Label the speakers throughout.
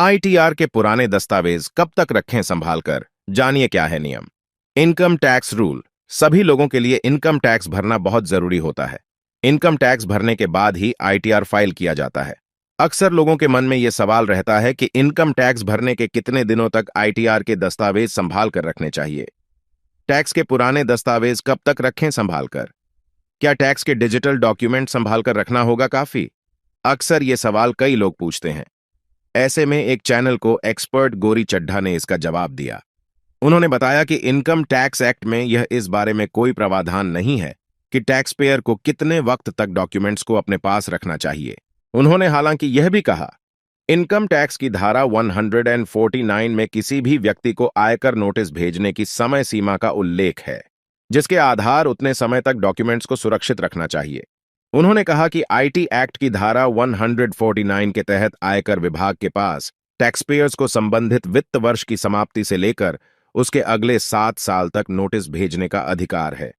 Speaker 1: ITR के पुराने दस्तावेज कब तक रखें संभाल कर? जानिए क्या है नियम। Income tax rule. सभी लोगों के लिए इनकम टैक्स भरना बहुत जरूरी होता है। इनकम टैक्स भरने के बाद ही आईटीआर फाइल किया जाता है। अक्सर लोगों के मन में यह सवाल रहता है कि इनकम टैक्स भरने के कितने दिनों तक आईटीआर के दस्तावेज संभाल कर रखने चाहिए। टैक्स के पुराने दस्तावेज कब तक रखें संभाल कर? क्या टैक्स के डिजिटल डॉक्यूमेंट संभाल कर रखना होगा काफी? अक्सर ये सवाल कई लोग पूछते हैं। ऐसे में एक चैनल को एक्सपर्ट गोरी चड्ढा ने इसका जवाब दिया। उन्होंने बताया कि इनकम टैक्स एक्ट में यह इस बारे में कोई प्रावधान नहीं है कि टैक्स पेयर को कितने वक्त तक डॉक्यूमेंट्स को अपने पास रखना चाहिए। उन्होंने हालांकि यह भी कहा, इनकम टैक्स की धारा 149 में किसी भी व्यक्ति को आयकर नोटिस भेजने की समय सीमा का उल्लेख है, जिसके आधार उतने समय तक डॉक्यूमेंट्स को सुरक्षित रखना चाहिए। उन्होंने कहा कि आईटी एक्ट की धारा 149 के तहत आयकर विभाग के पास टैक्स पेयर्स को संबंधित वित्त वर्ष की समाप्ति से लेकर उसके अगले 7 साल तक नोटिस भेजने का अधिकार है।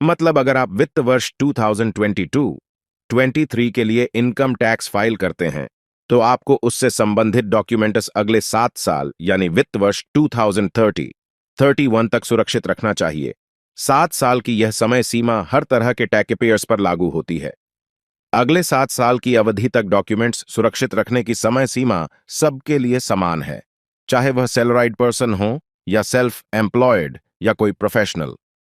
Speaker 1: मतलब अगर आप वित्त वर्ष 2022-23 के लिए इनकम टैक्स फाइल करते हैं, तो आपको उससे संबंधित डॉक्यूमेंट्स अगले 7 साल यानी वित्त वर्ष 2030-31 तक सुरक्षित रखना चाहिए। 7 साल की यह समय सीमा हर तरह के टैक्स पेयर्स पर लागू होती है। अगले 7 साल की अवधि तक डॉक्यूमेंट्स सुरक्षित रखने की समय सीमा सबके लिए समान है, चाहे वह सैलराइड पर्सन हो या सेल्फ एम्प्लॉयड या कोई प्रोफेशनल।